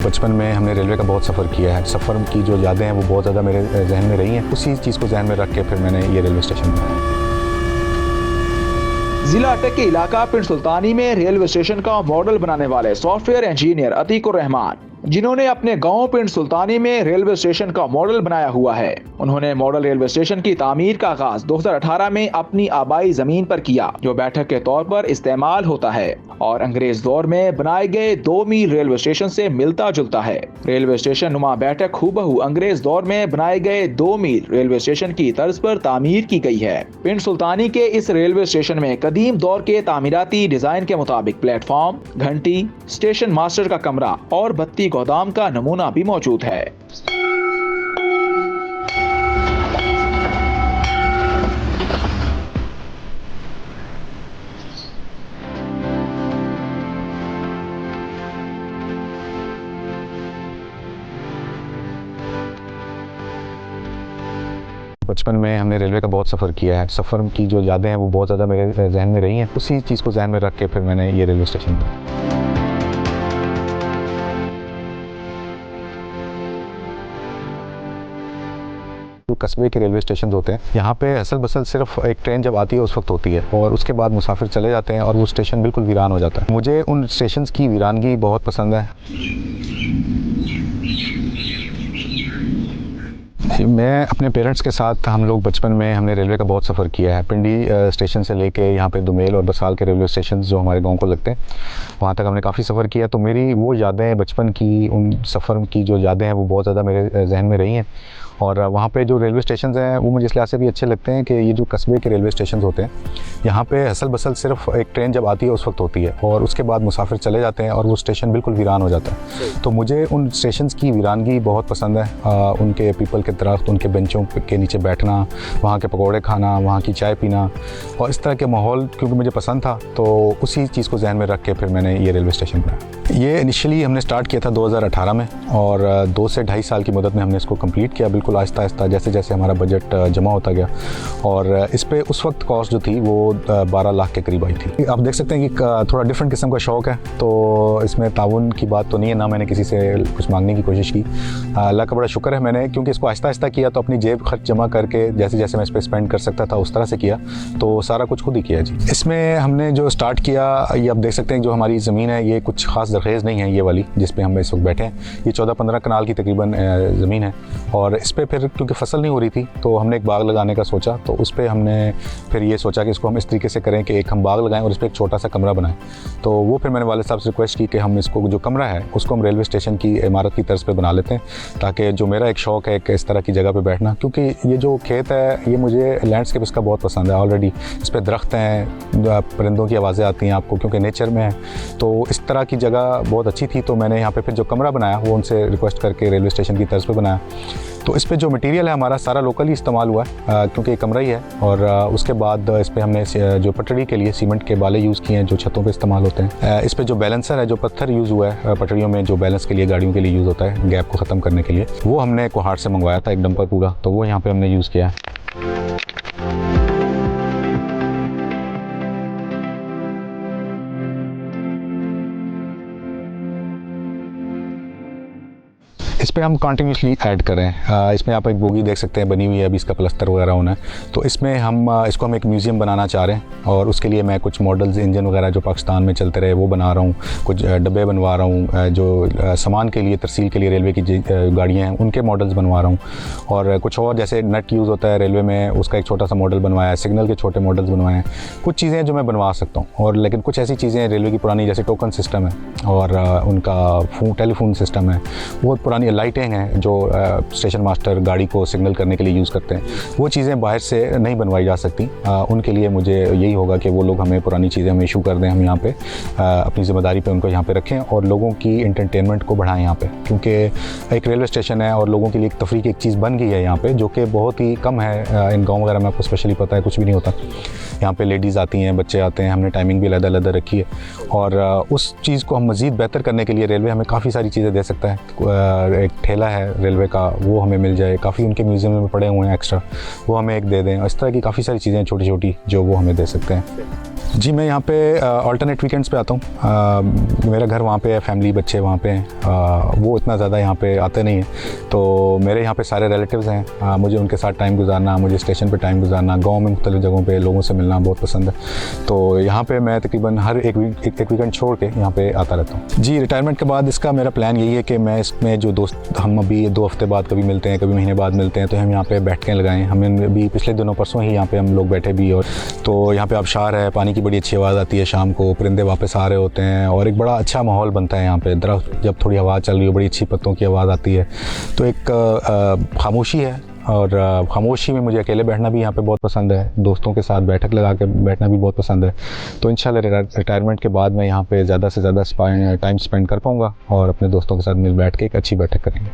बचपन में हमने रेलवे का बहुत सफ़र किया है। सफ़र की जो यादें हैं वो बहुत ज़्यादा मेरे जहन में रही हैं। उसी चीज़ को जहन में रख के फिर मैंने ये रेलवे स्टेशन बनाया। जिला अटक के इलाका पिंड सुल्तानी में रेलवे स्टेशन का मॉडल बनाने वाले सॉफ्टवेयर इंजीनियर अतीकुर रहमान, जिन्होंने अपने गांव पिंड सुल्तानी में रेलवे स्टेशन का मॉडल बनाया हुआ है, उन्होंने मॉडल रेलवे स्टेशन की तामीर का आगाज 2018 में अपनी आबाई जमीन पर किया, जो बैठक के तौर पर इस्तेमाल होता है और अंग्रेज दौर में बनाए गए 2 मील रेलवे स्टेशन से मिलता जुलता है। रेलवे स्टेशन नुमा बैठक हूबहू अंग्रेज दौर में बनाए गए 2 मील रेलवे स्टेशन की तर्ज पर तामीर की गई है। पिंड सुल्तानी के इस रेलवे स्टेशन में कदीम दौर के तामीराती डिजाइन के मुताबिक प्लेटफॉर्म, घंटी, स्टेशन मास्टर का कमरा और बत्ती गोदाम का नमूना भी मौजूद है। बचपन में हमने रेलवे का बहुत सफ़र किया है। सफ़र की जो यादें हैं वो बहुत ज़्यादा मेरे जहन में रही हैं। उसी चीज़ को जहन में रख के फिर मैंने ये रेलवे स्टेशन बनाया। जो कस्बे के रेलवे स्टेशन होते हैं, यहाँ पे असल बसल सिर्फ एक ट्रेन जब आती है उस वक्त होती है और उसके बाद मुसाफिर चले जाते हैं और वो स्टेशन बिल्कुल वीरान हो जाता है। मुझे उन स्टेशन की वीरानगी बहुत पसंद है। मैं अपने पेरेंट्स के साथ हम लोग बचपन में हमने रेलवे का बहुत सफ़र किया है। पिंडी स्टेशन से लेके यहाँ पे दुमेल और बसाल के रेलवे स्टेशन जो हमारे गांव को लगते हैं, वहाँ तक हमने काफ़ी सफ़र किया। तो मेरी वो यादें बचपन की, उन सफ़र की जो यादें हैं वो बहुत ज़्यादा मेरे जहन में रही हैं। और वहाँ पे जो रेलवे स्टेशन हैं वो मुझे इस लिहाज से भी अच्छे लगते हैं कि ये जो कस्बे के रेलवे स्टेशन होते हैं, यहाँ पे असल बसल सिर्फ एक ट्रेन जब आती है उस वक्त होती है और उसके बाद मुसाफिर चले जाते हैं और वो स्टेशन बिल्कुल वीरान हो जाता है। तो मुझे उन स्टेशन की वीरानगी बहुत पसंद है। उनके पीपल के दरख्त, उनके बेंचों के नीचे बैठना, वहाँ के पकौड़े खाना, वहाँ की चाय पीना और इस तरह के माहौल क्योंकि मुझे पसंद था, तो उसी चीज़ को जहन में रख के फिर मैंने ये रेलवे स्टेशन बनाया। ये इनिशियली हमने स्टार्ट किया था 2018 में और 2 से 2.5 साल की मदद में हमने इसको कंप्लीट किया, बिल्कुल आहिस्ता आहिस्ता जैसे जैसे हमारा बजट जमा होता गया। और इस पे उस वक्त कॉस्ट जो थी वो 12 लाख के करीब आई थी। आप देख सकते हैं कि थोड़ा डिफरेंट किस्म का शौक़ है, तो इसमें ताउन की बात तो नहीं है, ना मैंने किसी से कुछ मांगने की कोशिश की। अल्लाह का बड़ा शुक्र है, मैंने क्योंकि इसको आहिस्ता आहिस्ता किया तो अपनी जेब खर्च जमा करके जैसे जैसे मैं इस पर स्पेंड कर सकता था उस तरह से किया, तो सारा कुछ खुद ही किया जी। इसमें हमने जो स्टार्ट किया, ये आप देख सकते हैं जो हमारी ज़मीन है ये कुछ ख़ास दरखेज़ नहीं है, ये वाली जिस पे हम इस वक्त बैठे हैं, ये 14-15 कनाल की तकरीबन ज़मीन है। और इस पर फिर क्योंकि फसल नहीं हो रही थी तो हमने एक बाग लगाने का सोचा, तो उस पर हमने फिर ये सोचा कि इसको हम इस तरीके से करें कि एक हम बाग लगाएं और इस पर एक छोटा सा कमरा बनाएं। तो वो फिर मैंने वालिद साहब से रिक्वेस्ट की कि हम इसको जो कमरा है उसको हम रेलवे स्टेशन की इमारत की तर्ज पे बना लेते हैं, ताकि जो मेरा एक शौक़ है कि इस तरह की जगह पे बैठना, क्योंकि ये जो खेत है ये मुझे लैंडस्केप इसका बहुत पसंद है। ऑलरेडी इस पर दरख्त हैं, परिंदों की आवाज़ें आती हैं आपको क्योंकि नेचर में है, तो इस तरह की जगह बहुत अच्छी थी। तो मैंने यहाँ पे फिर जो कमरा बनाया वो उनसे रिक्वेस्ट करके रेलवे स्टेशन की तर्ज पे बनाया। तो इस पे जो मटेरियल है हमारा सारा लोकली इस्तेमाल हुआ है क्योंकि ये कमरा ही है। और उसके बाद इस पे हमने जो पटड़ी के लिए सीमेंट के बाले यूज़ किए हैं जो छतों पे इस्तेमाल होते हैं। इस पे जो बैलेंसर है, जो पत्थर यूज़ हुआ है पटड़ियों में, जो बैलेंस के लिए गाड़ियों के लिए यूज़ होता है गैप को ख़त्म करने के लिए, वो हमने कोहाट से मंगवाया था, एक डंपर पूरा, तो वो यहाँ पर हमने यूज़ किया है। इस पे हम कंटिन्यूसली ऐड करें। इसमें आप एक बोगी देख सकते हैं बनी हुई है, अभी इसका प्लस्तर वगैरह होना है। तो इसमें इसको हम एक म्यूज़ियम बनाना चाह रहे हैं और उसके लिए मैं कुछ मॉडल्स, इंजन वगैरह जो पाकिस्तान में चलते रहे वो बना रहा हूँ, कुछ डब्बे बनवा रहा हूँ, जो सामान के लिए तरसील के लिए रेलवे की गाड़ियाँ हैं उनके मॉडल्स बनवा रहा हूँ, और कुछ और जैसे नट यूज़ होता है रेलवे में उसका एक छोटा सा मॉडल बनवाया है, सिग्नल के छोटे मॉडल्स बनवाए हैं। कुछ चीज़ें जो मैं बनवा सकता हूँ, और लेकिन कुछ ऐसी चीज़ें रेलवे की पुरानी जैसे टोकन सिस्टम है और उनका टेलीफोन सिस्टम है, वो पुरानी लाइटें हैं जो स्टेशन मास्टर गाड़ी को सिग्नल करने के लिए यूज़ करते हैं, वो चीज़ें बाहर से नहीं बनवाई जा सकती। उनके लिए मुझे यही होगा कि वो लोग हमें पुरानी चीज़ें हमें इशू कर दें, हम यहाँ पे अपनी ज़िम्मेदारी पे उनको यहाँ पे रखें और लोगों की एंटरटेनमेंट को बढ़ाएं यहाँ पे, क्योंकि एक रेलवे स्टेशन है और लोगों के लिए एक तफरीह की एक चीज़ बन गई है यहाँ पे, जो कि बहुत ही कम है। इन गाँव वगैरह में आपको स्पेशली पता है कुछ भी नहीं होता, यहाँ पे लेडीज़ आती हैं, बच्चे आते हैं, हमने टाइमिंग भी अलग-अलग रखी है। और उस चीज़ को हम मज़ीद बेहतर करने के लिए रेलवे हमें काफ़ी सारी चीज़ें दे सकता है। एक ठेला है रेलवे का, वो हमें मिल जाए, काफ़ी उनके म्यूज़ियम में पड़े हुए हैं एक्स्ट्रा, वो हमें एक दे दें। इस तरह की काफ़ी सारी चीज़ें छोटी छोटी जो वो हमें दे सकते हैं। जी, मैं यहाँ पे अल्टरनेट वीकेंड्स पे आता हूँ। मेरा घर वहाँ पे है, फैमिली बच्चे वहाँ पे हैं। वो इतना ज़्यादा यहाँ पे आते नहीं हैं, तो मेरे यहाँ पे सारे रिलेटिव्स हैं। मुझे उनके साथ टाइम गुजारना, मुझे स्टेशन पे टाइम गुजारना, गांव में मुख्तलिफ़ जगहों पे लोगों से मिलना बहुत पसंद है। तो यहाँ पे मैं तकरीबन हर एक वीकेंड छोड़ के यहाँ पे आता रहता हूँ। जी, रिटायरमेंट के बाद इसका मेरा प्लान यही है कि मैं इसमें जो दोस्त हम अभी 2 हफ्ते बाद कभी मिलते हैं, कभी महीने बाद मिलते हैं, तो हम यहाँ पे बैठकें लगाएं। हमें अभी पिछले दिनों परसों ही यहाँ पे हम लोग बैठे भी, और तो यहाँ पे आबशार है, पानी की बड़ी अच्छी आवाज़ आती है, शाम को परिंदे वापस आ रहे होते हैं और एक बड़ा अच्छा माहौल बनता है यहाँ पे। दरख्त जब थोड़ी हवा चल रही हो, बड़ी अच्छी पत्तों की आवाज़ आती है, तो एक खामोशी है। और खामोशी में मुझे अकेले बैठना भी यहाँ पे बहुत पसंद है, दोस्तों के साथ बैठक लगा के बैठना भी बहुत पसंद है। तो इंशाल्लाह रिटायरमेंट के बाद मैं यहाँ पे ज़्यादा से ज़्यादा टाइम स्पेंड कर पाऊँगा और अपने दोस्तों के साथ मिल बैठ के एक अच्छी बैठक करेंगे।